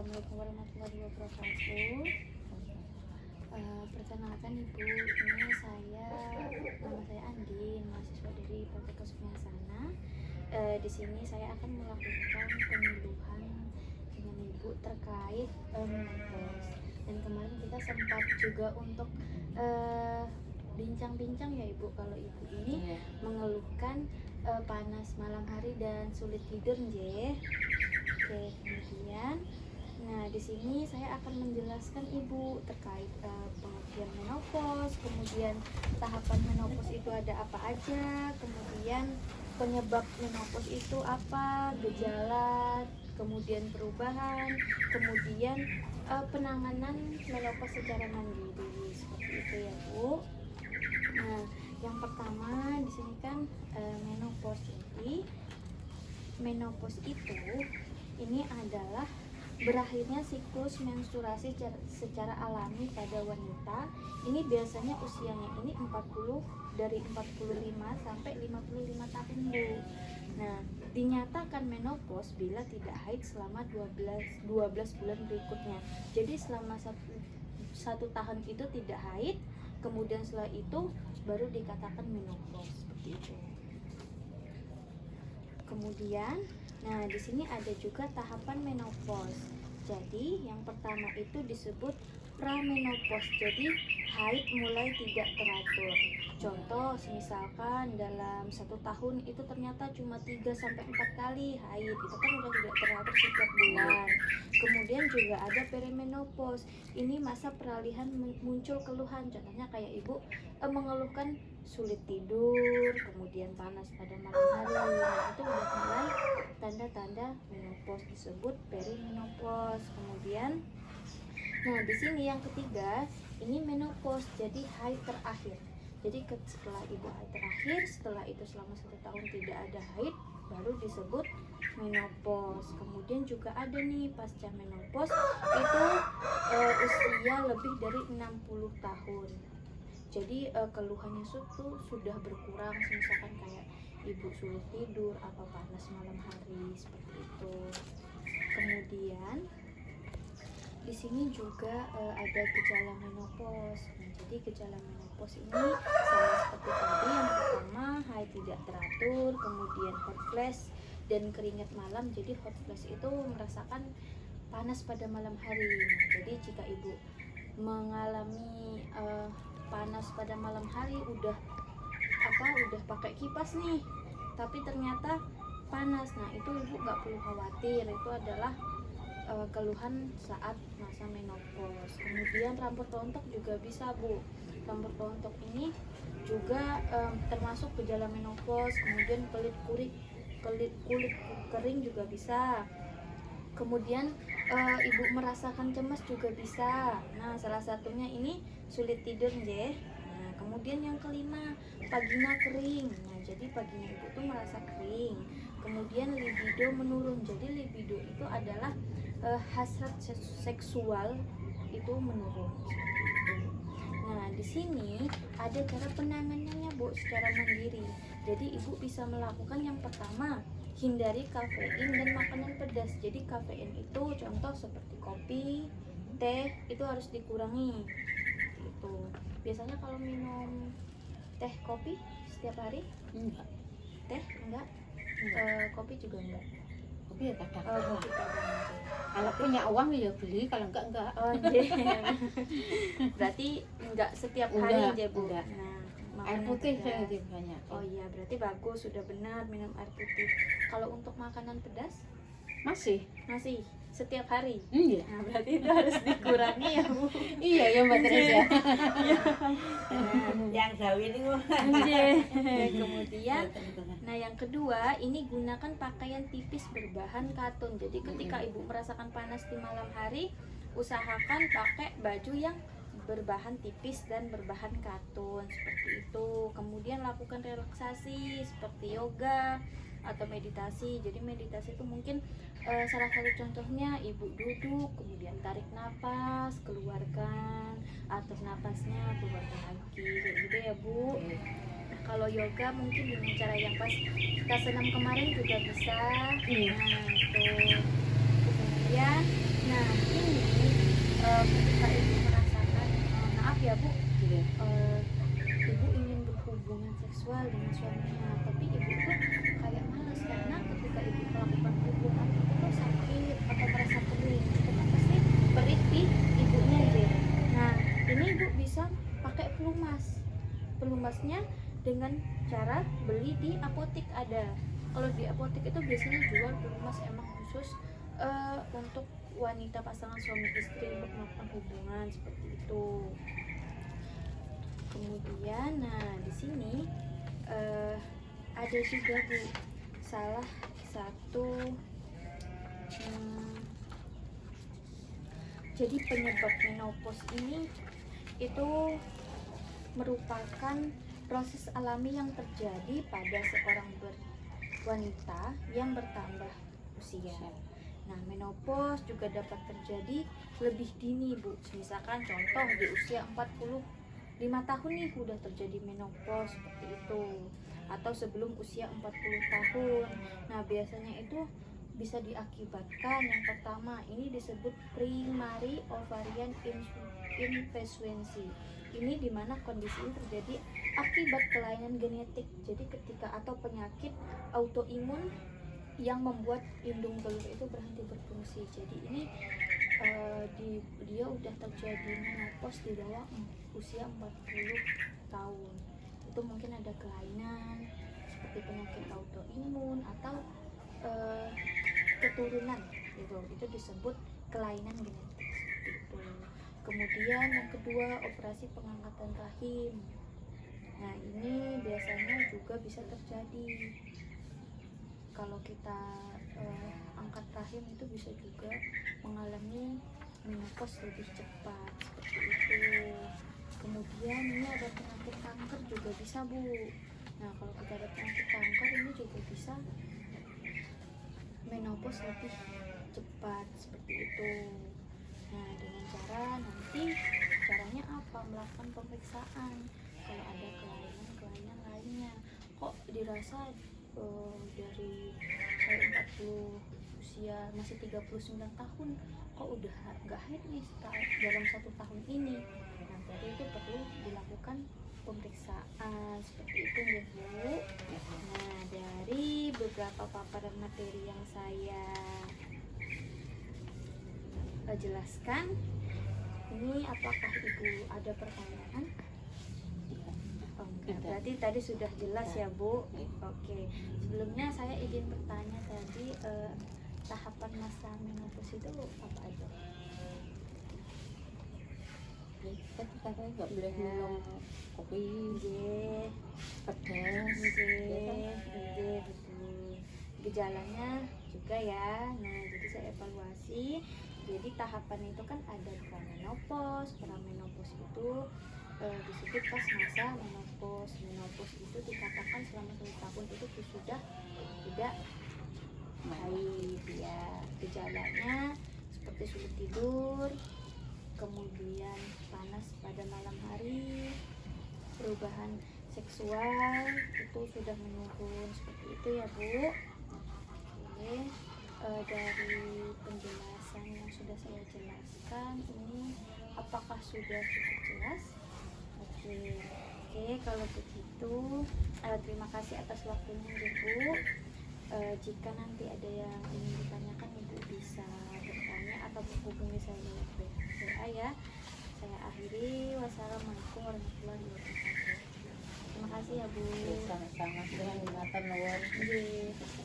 Assalamualaikum warahmatullahi wabarakatuh. Perkenalkan Ibu, ini nama saya Andin, mahasiswa dari Poltekkes Sana. Di sini saya akan melakukan penyuluhan dengan Ibu terkait menopause. Dan kemarin kita sempat juga untuk bincang-bincang ya Ibu, kalau Ibu ini mengeluhkan panas malam hari dan sulit tidur, nggih. Oke, kemudian di sini saya akan menjelaskan Ibu terkait pengertian menopause, kemudian tahapan menopause itu ada apa aja, kemudian penyebab menopause itu apa, gejala, kemudian perubahan, kemudian penanganan menopause secara mandiri, seperti itu ya Bu. Nah, yang pertama di sini kan menopause. Jadi menopause itu ini adalah berakhirnya siklus menstruasi secara alami pada wanita. Ini biasanya usianya ini dari 45 sampai 55 tahun Bu. Nah, dinyatakan menopause bila tidak haid selama 12 bulan berikutnya. Jadi selama satu tahun itu tidak haid, kemudian setelah itu baru dikatakan menopause, seperti itu. Kemudian, di sini ada juga tahapan menopause. Jadi, yang pertama itu disebut pramenopause. Jadi, haid mulai tidak teratur. Contoh, misalkan dalam 1 tahun itu ternyata cuma 3-4 kali haid. Itu kan udah tidak teratur setiap bulan. Kemudian juga ada perimenopause. Ini masa peralihan muncul keluhan. Contohnya kayak Ibu mengeluhkan sulit tidur, kemudian panas pada malam hari. Nah, itu udah mulai tanda-tanda menopause, disebut perimenopause. Kemudian di sini yang ketiga, ini menopause, jadi haid terakhir. Jadi setelah Ibu haid terakhir, setelah itu selama 1 tahun tidak ada haid, baru disebut menopause. Kemudian juga ada nih pasca menopause, itu usia lebih dari 60 tahun. Jadi keluhannya itu sudah berkurang, misalkan kayak Ibu sulit tidur atau panas malam hari, seperti itu. Kemudian di sini juga ada gejala menopause. Jadi gejala menopause ini sama seperti tadi. Yang pertama, haid tidak teratur, kemudian hot flash dan keringat malam. Jadi hot flash itu merasakan panas pada malam hari. Nah, jadi jika Ibu mengalami panas pada malam hari, udah pakai kipas nih, tapi ternyata panas. Nah, itu Ibu nggak perlu khawatir, itu adalah keluhan saat masa menopause. Kemudian rambut rontok juga bisa Bu. Rambut rontok ini juga termasuk gejala menopause. Kemudian kulit kering juga bisa. Kemudian Ibu merasakan cemas juga bisa. Nah, salah satunya ini sulit tidur, nggih. Nah, kemudian yang kelima, vagina kering. Nah, jadi vagina Ibu tuh merasa kering. Kemudian libido menurun. Jadi libido itu adalah hasrat seksual itu menurun, seperti itu. Nah, di sini ada cara penanganannya Bu, secara mandiri. Jadi Ibu bisa melakukan yang pertama, hindari kafein dan makanan pedas. Jadi kafein itu contoh seperti kopi, teh, itu harus dikurangi. Itu. Biasanya kalau minum teh kopi setiap hari? Enggak. Teh enggak? Kopi juga enggak? Kopi ya kadang. Kopi kadang. Kalau punya uang ya beli, kalau enggak. Berarti enggak setiap hari aja Bu. Enggak. Nah, Air putih saya banyak. Oh iya, berarti bagus, sudah benar minum air putih. Kalau untuk makanan pedas Masih setiap hari. Iya. Nah, berarti itu harus dikurangi ya Bu. Iya ya Mbak Teresa. Yang jauh ini Kemudian yang kedua, ini gunakan pakaian tipis berbahan katun. Jadi ketika Ibu merasakan panas di malam hari, usahakan pakai baju yang berbahan tipis dan berbahan katun, seperti itu. Kemudian lakukan relaksasi seperti yoga atau meditasi. Jadi meditasi itu mungkin salah satu contohnya Ibu duduk, kemudian tarik napas, keluarkan, atur napasnya, keluarkan lagi, kayak gitu ya Bu. Kalau yoga mungkin dengan cara yang pas kita senam kemarin juga bisa. Nah, itu. Kemudian Nah, ini ketika ibu merasakan, maaf ya bu, Iya. ibu ingin berhubungan seksual dengan suaminya, tapi ibu tuh kayak malas karena ketika ibu melakukan hubungan itu tuh sakit atau merasa kering, itu kan pasti perih di ibunya aja. Nah, ini ibu bisa pakai pelumas. Pelumasnya dengan cara beli di apotek ada. Kalau di apotek itu biasanya jual pelumas emang khusus untuk wanita pasangan suami istri untuk melakukan hubungan seperti itu. Kemudian, nah di sini ada juga bu salah satu jadi penyebab menopause ini itu merupakan proses alami yang terjadi pada seorang wanita yang bertambah usia. Nah, menopause juga dapat terjadi lebih dini, Bu. Misalkan contoh di usia 45 tahun nih udah terjadi menopause seperti itu. Atau sebelum usia 40 tahun. Nah, biasanya itu bisa diakibatkan yang pertama ini disebut primary ovarian insufficiency. Ini dimana kondisi ini terjadi akibat kelainan genetik. Jadi ketika atau penyakit autoimun yang membuat indung telur itu berhenti berfungsi. Jadi ini dia udah terjadi menopause di bawah usia 40 tahun. Itu mungkin ada kelainan seperti penyakit autoimun atau keturunan gitu. Itu disebut kelainan genetik seperti itu. Kemudian yang kedua, operasi pengangkatan rahim. Nah, ini biasanya juga bisa terjadi kalau kita angkat rahim, itu bisa juga mengalami menopause lebih cepat seperti itu. Kemudian ini ada penyakit kanker juga bisa bu. Nah, kalau kita ada penyakit kanker ini juga bisa menopause lebih cepat seperti itu. Nah, dengan cara nanti caranya apa? Melakukan pemeriksaan kalau ada kelainan lainnya. Kok dirasa dari saya 40 usia masih 39 tahun kok udah gak haid nih dalam 1 tahun ini. Nah, berarti itu perlu dilakukan pemeriksaan seperti itu ya bu. Nah, dari beberapa paparan materi yang saya jelaskan ini, apakah ibu ada pertanyaan? Oh, enggak. Berarti tadi sudah jelas ya bu. Oke, sebelumnya saya izin bertanya tadi, tahapan masa menopause itu apa aja? Kan katanya nggak boleh minum kopi pedas. Betul. Gejalanya juga ya. Nah, jadi saya evaluasi. Jadi tahapan itu kan ada pramenopause. Pramenopause itu disebut pas masa menopause. Menopause itu dikatakan selama 1 tahun itu sudah tidak haid ya. Gejalanya seperti sulit tidur, kemudian panas pada malam hari, perubahan seksual itu sudah menurun seperti itu ya bu. Oke, dari penjelasan yang sudah saya jelaskan ini apakah sudah cukup jelas? Oke, kalau begitu terima kasih atas waktunya ibu. Jika nanti ada yang ingin ditanyakan, ibu bisa bertanya atau menghubungi saya lewat WA ya. Saya akhiri. Wassalamualaikum warahmatullahi wabarakatuh. Terima kasih ya bu. Sama-sama dengan ingatan luar.